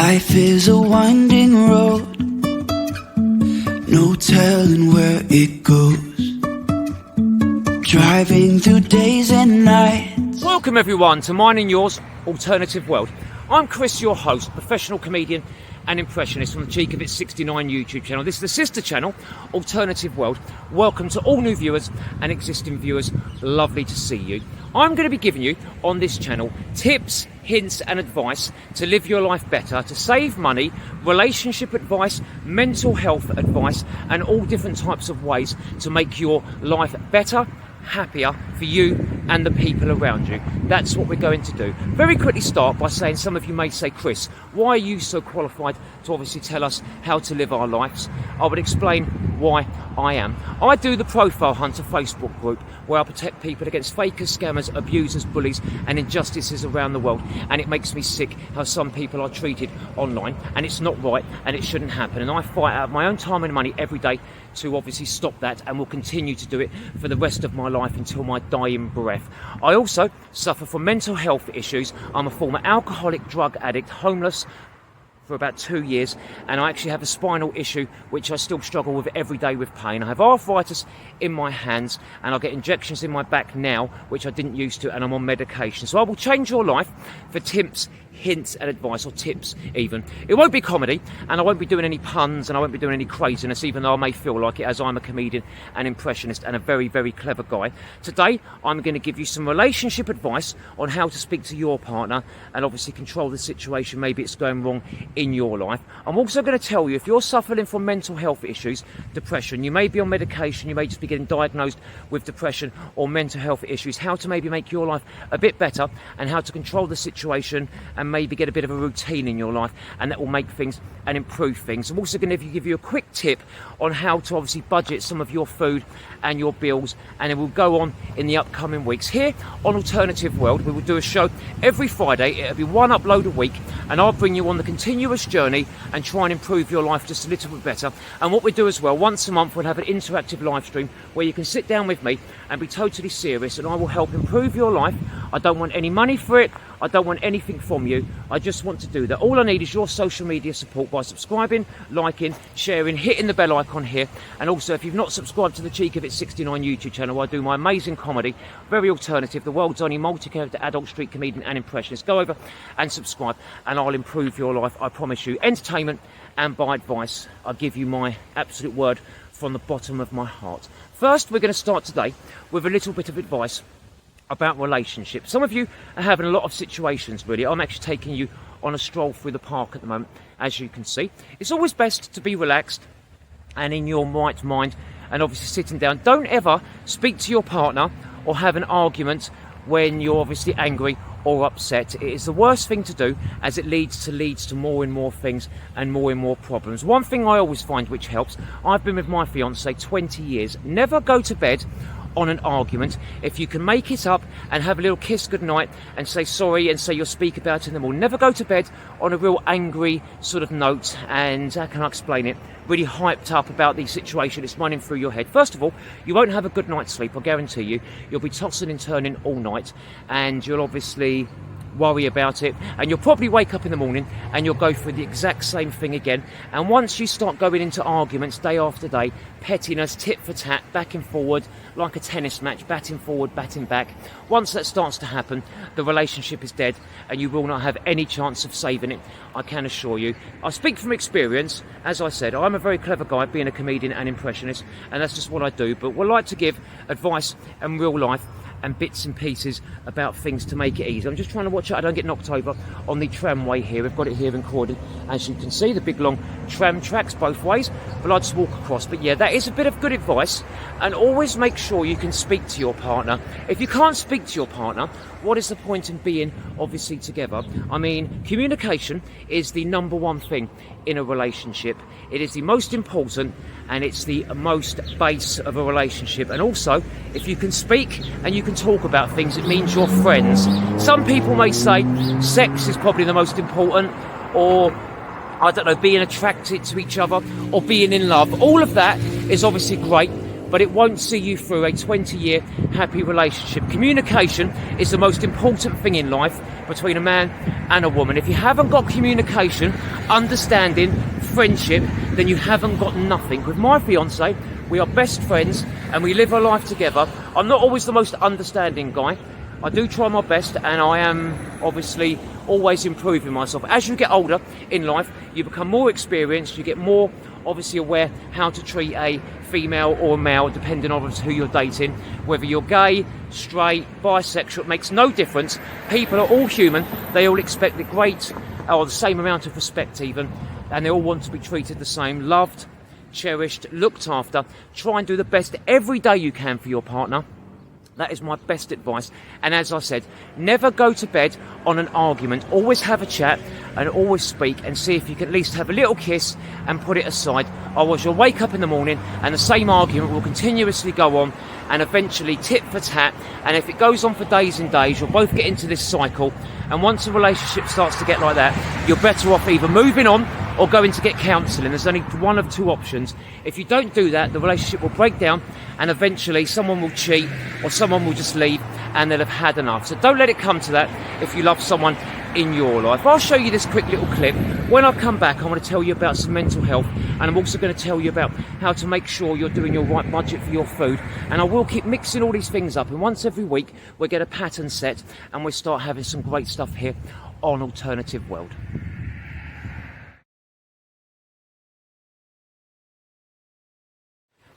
Life is a winding road, no telling where it goes. Driving through days and nights. Welcome everyone to Mine and Yours Alternative World. I'm Chris, your host, professional comedian and impressionist from the Cheek of It 69 YouTube channel. This is the sister channel, Alternative World. Welcome to all new viewers and existing viewers. Lovely to see you. I'm going to be giving you on this channel tips, hints and advice to live your life better, to save money, relationship advice, mental health advice, and all different types of ways to make your life better, happier for you and the people around you. That's what we're going to do. Very quickly start by saying, some of you may say, Chris, why are you so qualified to obviously tell us how to live our lives? I would explain why I am. I do the Profile Hunter Facebook group where I protect people against fakers, scammers, abusers, bullies and injustices around the world, and it makes me sick how some people are treated online, and it's not right and it shouldn't happen, and I fight out of my own time and money every day to obviously stop that, and will continue to do it for the rest of my life until my dying breath. I also suffer from mental health issues. I'm a former alcoholic, drug addict, homeless for about 2 years, and I actually have a spinal issue which I still struggle with every day with pain. I have arthritis in my hands and I get injections in my back now which I didn't used to, and I'm on medication. So I will change your life for tips, hints and advice, or tips even. It won't be comedy, and I won't be doing any puns, and I won't be doing any craziness, even though I may feel like it, as I'm a comedian and impressionist and a very, very clever guy. Today I'm going to give you some relationship advice on how to speak to your partner and obviously control the situation. Maybe it's going wrong in your life. I'm also going to tell you, if you're suffering from mental health issues, depression, you may be on medication, you may just be getting diagnosed with depression or mental health issues, how to maybe make your life a bit better and how to control the situation and maybe get a bit of a routine in your life, and that will make things and improve things. I'm also going to give you a quick tip on how to obviously budget some of your food and your bills, and it will go on in the upcoming weeks. Here on Alternative World, we will do a show every Friday. It'll be one upload a week, and I'll bring you on the continuous journey and try and improve your life just a little bit better. And what we do as well, once a month we'll have an interactive live stream where you can sit down with me and be totally serious, and I will help improve your life. I don't want any money for it, I don't want anything from you, I just want to do that. All I need is your social media support by subscribing, liking, sharing, hitting the bell icon here. And also, if you've not subscribed to the Cheek of It 69 YouTube channel, I do my amazing comedy, very alternative, the world's only multi-character adult street comedian and impressionist. Go over and subscribe and I'll improve your life, I promise you. Entertainment and by advice, I give you my absolute word from the bottom of my heart. First, we're going to start today with a little bit of advice about relationships. Some of you are having a lot of situations, really. I'm actually taking you on a stroll through the park at the moment, as you can see. It's always best to be relaxed and in your right mind, and obviously sitting down. Don't ever speak to your partner or have an argument when you're obviously angry or upset. It is the worst thing to do, as it leads to more and more things and more problems. One thing I always find which helps, I've been with my fiance 20 years. Never go to bed on an argument. If you can make it up and have a little kiss goodnight and say sorry and say you'll speak about it in the morning. Never go to bed on a real angry sort of note and, how can I explain it, really hyped up about the situation it's running through your head. First of all, you won't have a good night's sleep, I guarantee you. You'll be tossing and turning all night, and you'll obviously worry about it, and you'll probably wake up in the morning and you'll go through the exact same thing again. And once you start going into arguments day after day, pettiness, tit for tat, back and forward like a tennis match, batting forward, batting back, once that starts to happen, the relationship is dead and you will not have any chance of saving it, I can assure you. I speak from experience. As I said, I'm a very clever guy, being a comedian and impressionist, and that's just what I do. But we like to give advice in real life and bits and pieces about things to make it easy. I'm just trying to watch out I don't get knocked over on the tramway here. We've got it here recorded, as you can see, the big long tram tracks both ways, but I'll just walk across. But yeah, that is a bit of good advice, and always make sure you can speak to your partner. If you can't speak to your partner, what is the point in being obviously together? I mean, communication is the number one thing in a relationship. It is the most important, and it's the most base of a relationship. And also, if you can speak and you can talk about things, it means you're friends. Some people may say sex is probably the most important, or I don't know, being attracted to each other or being in love. All of that is obviously great, but it won't see you through a 20-year happy relationship. Communication is the most important thing in life between a man and a woman. If you haven't got communication, understanding, friendship, then you haven't got nothing. With my fiance, we are best friends and we live our life together. I'm not always the most understanding guy. I do try my best, and I am obviously always improving myself. As you get older in life, you become more experienced, you get more obviously aware how to treat a female or a male, depending on who you're dating. Whether you're gay, straight, bisexual, it makes no difference. People are all human. They all expect the great, or the same amount of respect even, and they all want to be treated the same, loved, cherished, looked after. Try and do the best every day you can for your partner. That is my best advice. And as I said, never go to bed on an argument. Always have a chat and always speak, and see if you can at least have a little kiss and put it aside. Otherwise you'll wake up in the morning and the same argument will continuously go on, and eventually tit for tat. And if it goes on for days and days, you'll both get into this cycle. And once a relationship starts to get like that, you're better off either moving on or going to get counselling. There's only one of two options. If you don't do that, the relationship will break down, and eventually someone will cheat or someone will just leave and they'll have had enough. So don't let it come to that if you love someone in your life. I'll show you this quick little clip. When I come back, I want to tell you about some mental health, and I'm also going to tell you about how to make sure you're doing your right budget for your food. And I will keep mixing all these things up, and once every week we'll get a pattern set and we'll start having some great stuff here on Alternative World.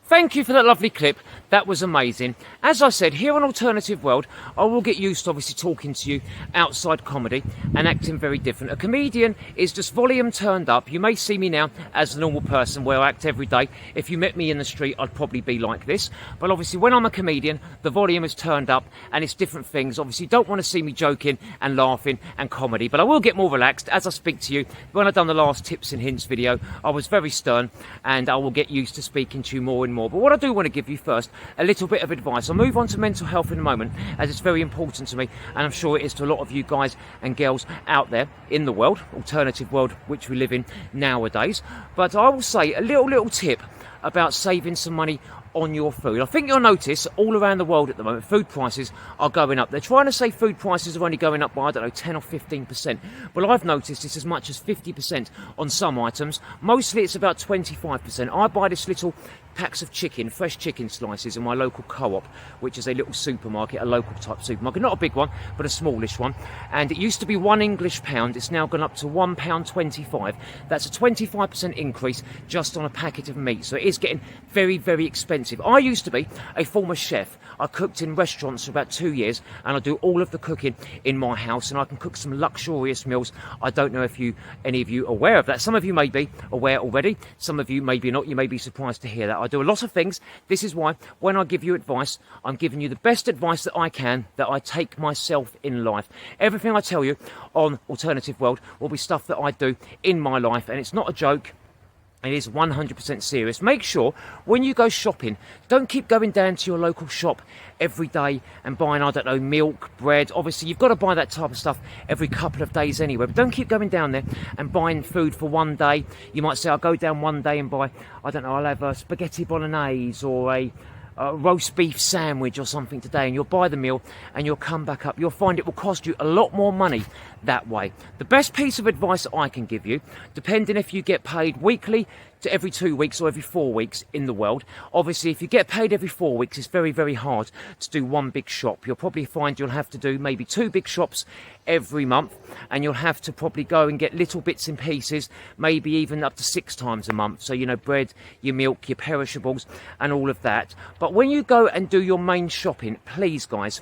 Thank you for that lovely clip. That was amazing. As I said, here on Alternative World, I will get used to obviously talking to you outside comedy and acting very different. A comedian is just volume turned up. You may see me now as a normal person where I act every day. If you met me in the street, I'd probably be like this. But obviously when I'm a comedian, the volume is turned up and it's different things. Obviously you don't want to see me joking and laughing and comedy, but I will get more relaxed as I speak to you. When I've done the last tips and hints video, I was very stern, and I will get used to speaking to you more and more. But what I do want to give you first, a little bit of advice. I'll move on to mental health in a moment, as it's very important to me, and I'm sure it is to a lot of you guys and girls out there in the world, alternative world which we live in nowadays. But I will say a little tip about saving some money on your food. I think you'll notice all around the world at the moment, food prices are going up. They're trying to say food prices are only going up by, I don't know, 10 or 15%. But I've noticed it's as much as 50% on some items. Mostly it's about 25%. I buy this little packs of chicken, fresh chicken slices in my local co-op, which is a little supermarket, a local type supermarket, not a big one, but a smallish one. And it used to be £1 it's now gone up to £1.25. That's a 25% increase just on a packet of meat. So it is getting very, very expensive. I used to be a former chef. I cooked in restaurants for about 2 years, and I do all of the cooking in my house, and I can cook some luxurious meals. I don't know if any of you are aware of that. Some of you may be aware already, some of you maybe not. You may be surprised to hear that. I do a lot of things. This is why when I give you advice, I'm giving you the best advice that I can, that I take myself in life. Everything I tell you on Alternative World will be stuff that I do in my life, and it's not a joke. It is 100% serious. Make sure when you go shopping, don't keep going down to your local shop every day and buying, I don't know, milk, bread. Obviously, you've got to buy that type of stuff every couple of days anyway. But don't keep going down there and buying food for one day. You might say, I'll go down one day and buy, I don't know, I'll have a spaghetti bolognese or a roast beef sandwich or something today, and you'll buy the meal and you'll come back up. You'll find it will cost you a lot more money that way. The best piece of advice I can give you, depending if you get paid weekly, to every 2 weeks or every 4 weeks in the world. Obviously, if you get paid every 4 weeks, it's very, very hard to do one big shop. You'll probably find you'll have to do maybe 2 big shops every month, and you'll have to probably go and get little bits and pieces, maybe even up to 6 times a month. So, you know, bread, your milk, your perishables, and all of that. But when you go and do your main shopping, please, guys,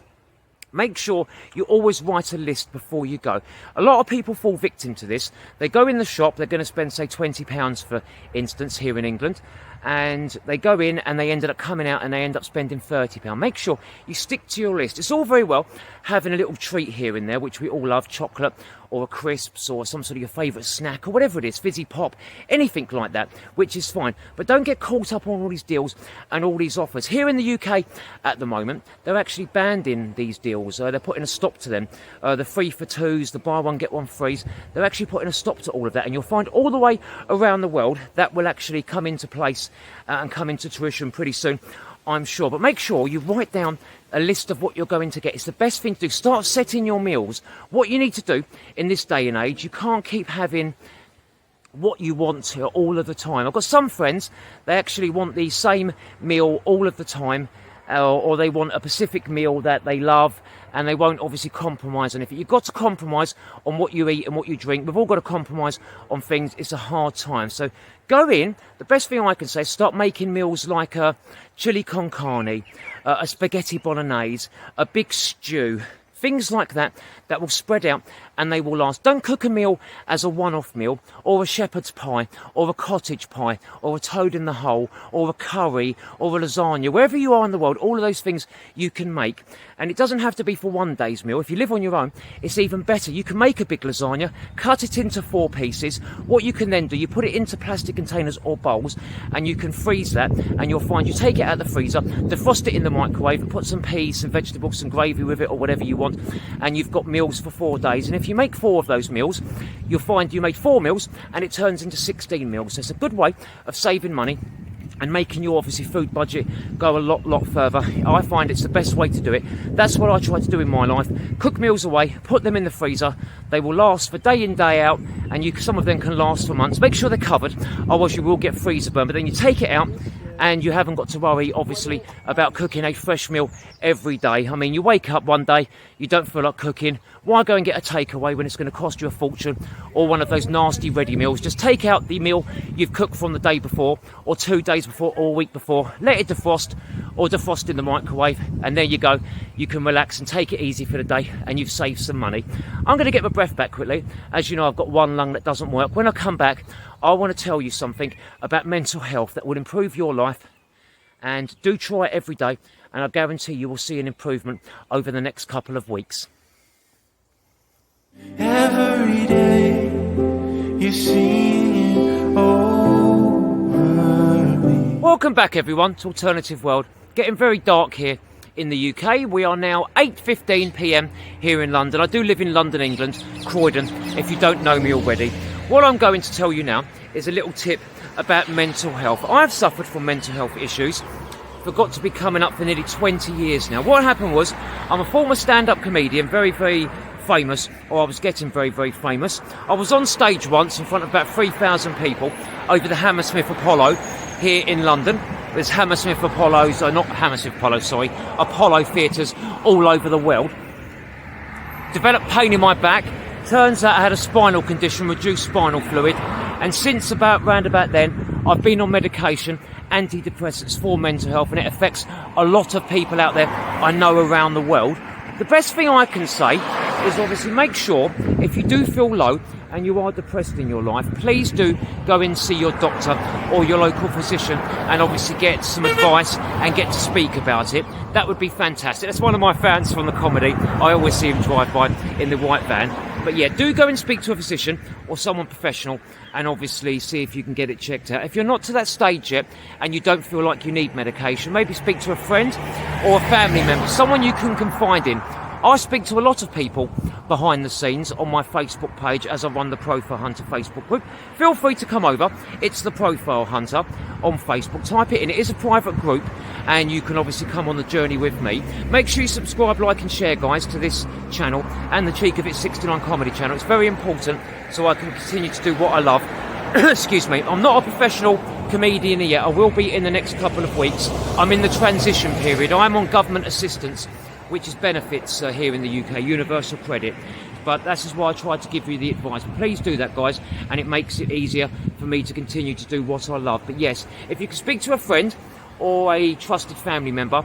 make sure you always write a list before you go. A lot of people fall victim to this. They go in the shop, they're going to spend, say, £20, for instance, here in England, and they go in and they ended up coming out and they end up spending £30. Make sure you stick to your list. It's all very well having a little treat here and there, which we all love, chocolate or a crisps or some sort of your favourite snack or whatever it is, fizzy pop, anything like that, which is fine. But don't get caught up on all these deals and all these offers. Here in the UK at the moment, they're actually banning these deals. They're putting a stop to them. The 3 for 2s, the buy one, get one frees, they're actually putting a stop to all of that. And you'll find all the way around the world that will actually come into place and come into fruition pretty soon. I'm sure. But make sure you write down a list of what you're going to get. It's the best thing to do. Start setting your meals. What you need to do in this day and age, you can't keep having what you want to all of the time. I've got some friends, they actually want the same meal all of the time, or they want a specific meal that they love, and they won't obviously compromise on it. You've got to compromise on what you eat and what you drink. We've all got to compromise on things. It's a hard time. So go in. The best thing I can say is start making meals like a chili con carne, a spaghetti bolognese, a big stew, things like that that will spread out and they will last. Don't cook a meal as a one-off meal, or a shepherd's pie, or a cottage pie, or a toad in the hole, or a curry, or a lasagna. Wherever you are in the world, all of those things you can make. And it doesn't have to be for one day's meal. If you live on your own, it's even better. You can make a big lasagna, cut it into 4 pieces. What you can then do, you put it into plastic containers or bowls, and you can freeze that, and you'll find you take it out of the freezer, defrost it in the microwave, and put some peas, some vegetables, some gravy with it, or whatever you want, and you've got meals for 4 days. And if you make 4 of those meals, you'll find you made 4 meals, and it turns into 16 meals. So it's a good way of saving money and making your obviously food budget go a lot further. I find it's the best way to do it. That's what I try to do in my life. Cook meals away, put them in the freezer. They will last for day in, day out, and some of them can last for months. Make sure they're covered, otherwise you will get freezer burn. But then you take it out, and you haven't got to worry, obviously, about cooking a fresh meal every day. I mean, you wake up one day, you don't feel like cooking. Why go and get a takeaway when it's going to cost you a fortune, or one of those nasty ready meals? Just take out the meal you've cooked from the day before, or 2 days before, or a week before. Let it defrost, or defrost in the microwave, and there you go. You can relax and take it easy for the day, and you've saved some money. I'm going to get my breath back quickly. As you know, I've got one lung that doesn't work. When I come back, I want to tell you something about mental health that will improve your life. And do try it every day, and I guarantee you will see an improvement over the next couple of weeks. Every day you're singing over me. Welcome back, everyone, to Alternative World. Getting very dark here in the UK. We are now 8:15 p.m. here in London. I do live in London, England, Croydon, if you don't know me already. What I'm going to tell you now is a little tip about mental health. I've suffered from mental health issues. Forgot to be coming up for nearly 20 years now. What happened was, I'm a former stand-up comedian, very famous, or I was getting very famous. I was on stage once in front of about 3,000 people over the Hammersmith Apollo here in London. There's Hammersmith Apollos, not Hammersmith Apollo, sorry, Apollo theatres all over the world. Developed pain in my back. Turns out I had a spinal condition, reduced spinal fluid, and since round about then, I've been on medication, antidepressants for mental health, and it affects a lot of people out there I know around the world. The best thing I can say is obviously make sure, if you do feel low and you are depressed in your life, please do go and see your doctor or your local physician and obviously get some advice and get to speak about it. That would be fantastic. That's one of my fans from the comedy. I always see him drive by in the white van. But yeah, do go and speak to a physician or someone professional and obviously see if you can get it checked out. If you're not to that stage yet and you don't feel like you need medication, maybe speak to a friend or a family member, someone you can confide in. I speak to a lot of people behind the scenes on my Facebook page as I run the Profile Hunter Facebook group. Feel free to come over. It's the Profile Hunter on Facebook. Type it in. It is a private group and you can obviously come on the journey with me. Make sure you subscribe, like and share, guys, to this channel and the Cheek of It 69 comedy channel. It's very important so I can continue to do what I love. Excuse me. I'm not a professional comedian yet. I will be in the next couple of weeks. I'm in the transition period. I'm on government assistance, which is benefits here in the UK, universal credit. But that's why I try to give you the advice. Please do that, guys, and it makes it easier for me to continue to do what I love. But yes, if you can speak to a friend or a trusted family member,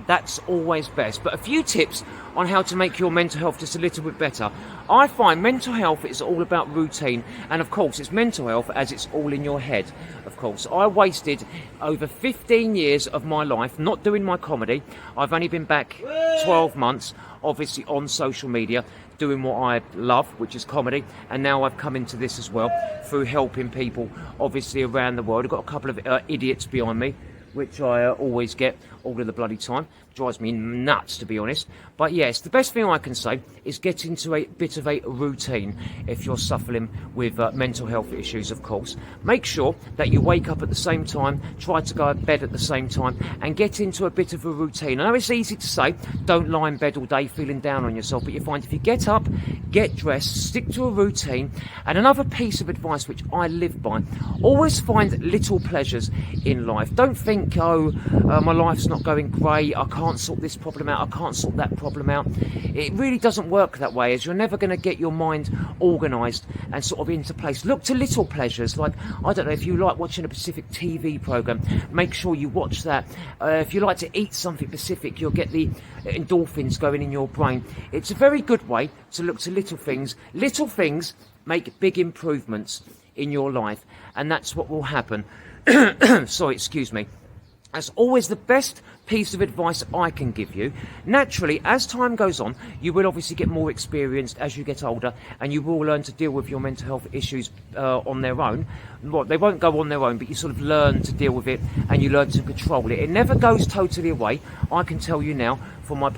that's always best. But a few tips on how to make your mental health just a little bit better. I find mental health is all about routine, and of course it's mental health as it's all in your head. Of course, I wasted over 15 years of my life not doing my comedy. I've only been back 12 months, obviously on social media, doing what I love, which is comedy, and now I've come into this as well through helping people obviously around the world. I've got a couple of idiots behind me, which I always get all of the bloody time. drives me nuts, to be honest. But yes, the best thing I can say is get into a bit of a routine if you're suffering with mental health issues, of course. Make sure that you wake up at the same time, try to go to bed at the same time, and get into a bit of a routine. I know it's easy to say, don't lie in bed all day feeling down on yourself, but you find if you get up, get dressed, stick to a routine. And another piece of advice which I live by, always find little pleasures in life. Don't think, my life's not going great, I can't sort this problem out, I can't sort that problem out. It really doesn't work that way, as you're never going to get your mind organised and sort of into place. Look to little pleasures, like, I don't know, if you like watching a specific TV programme, make sure you watch that. If you like to eat something specific, you'll get the endorphins going in your brain. It's a very good way to look to little things. Little things make big improvements in your life, and that's what will happen. Sorry, excuse me. That's always the best piece of advice I can give you. Naturally, as time goes on, you will obviously get more experienced as you get older, and you will learn to deal with your mental health issues on their own. Well, they won't go on their own, but you sort of learn to deal with it, and you learn to control it. It never goes totally away, I can tell you now, from my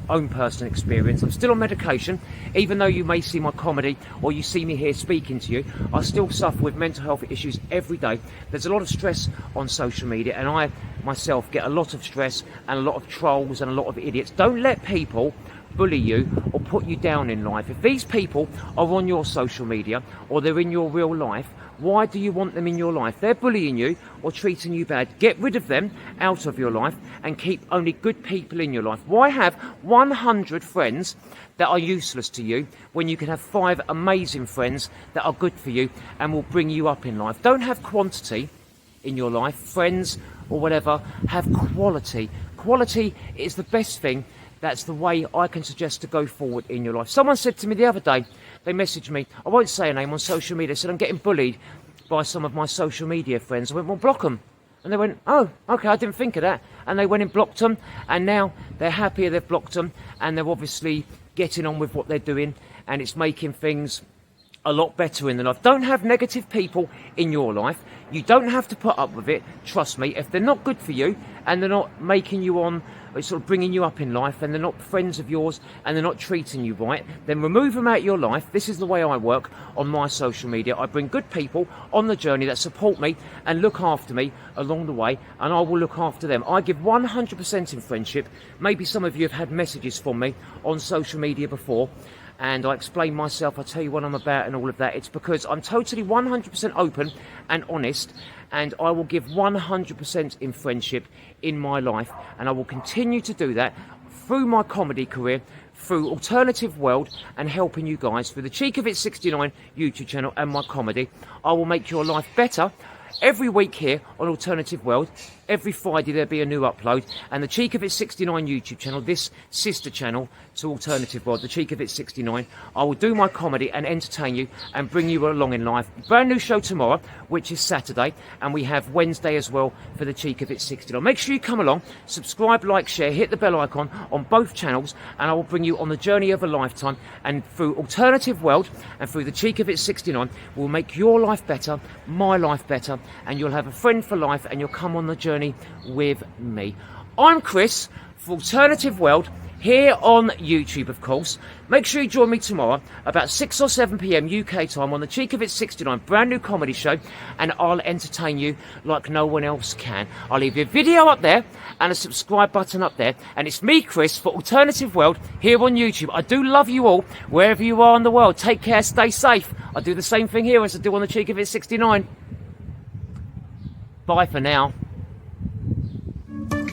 own personal experience. I'm still on medication, even though you may see my comedy or you see me here speaking to you. I still suffer with mental health issues every day. There's a lot of stress on social media, and I myself get a lot of stress and a lot of trolls and a lot of idiots. Don't let people bully you or put you down in life. If these people are on your social media or they're in your real life, why do you want them in your life? They're bullying you or treating you bad. Get rid of them out of your life and keep only good people in your life. Why have 100 friends that are useless to you when you can have 5 amazing friends that are good for you and will bring you up in life? Don't have quantity in your life, friends or whatever. Have quality. Quality is the best thing. That's the way I can suggest to go forward in your life. Someone said to me the other day, they messaged me, I won't say a name, on social media, said I'm getting bullied by some of my social media friends. I went, well, block them. And they went, oh, okay, I didn't think of that. And they went and blocked them, and now they're happier they've blocked them, and they're obviously getting on with what they're doing, and it's making things a lot better in their life. Don't have negative people in your life. You don't have to put up with it. Trust me, if they're not good for you and they're not making you on, sort of bringing you up in life, and they're not friends of yours and they're not treating you right, then remove them out of your life. This is the way I work on my social media. I bring good people on the journey that support me and look after me along the way, and I will look after them. I give 100% in friendship. Maybe some of you have had messages from me on social media before, and I explain myself, I tell you what I'm about and all of that. It's because I'm totally 100% open and honest, and I will give 100% in friendship in my life, and I will continue to do that through my comedy career, through Alternative World, and helping you guys through the Cheek of It 69 YouTube channel and my comedy. I will make your life better every week here on Alternative World. Every Friday there'll be a new upload, and the Cheek of It 69 YouTube channel, this sister channel to Alternative World, the Cheek of It 69, I will do my comedy and entertain you and bring you along in life. Brand new show tomorrow, which is Saturday, and we have Wednesday as well for the Cheek of It 69. Make sure you come along, subscribe, like, share, hit the bell icon on both channels, and I will bring you on the journey of a lifetime, and through Alternative World and through the Cheek of It 69, we'll make your life better, my life better, and you'll have a friend for life, and you'll come on the journey with me. I'm Chris for Alternative World here on YouTube, of course. Make sure you join me tomorrow about 6 or 7 p.m. UK time on the Cheek of It 69 brand new comedy show, and I'll entertain you like no one else can. I'll leave you a video up there and a subscribe button up there, and it's me, Chris, for Alternative World here on YouTube. I do love you all wherever you are in the world. Take care, stay safe. I do the same thing here as I do on the Cheek of It 69. Bye for now.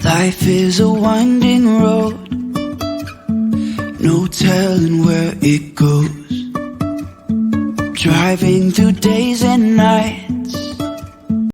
Life is a winding road, no telling where it goes. Driving through days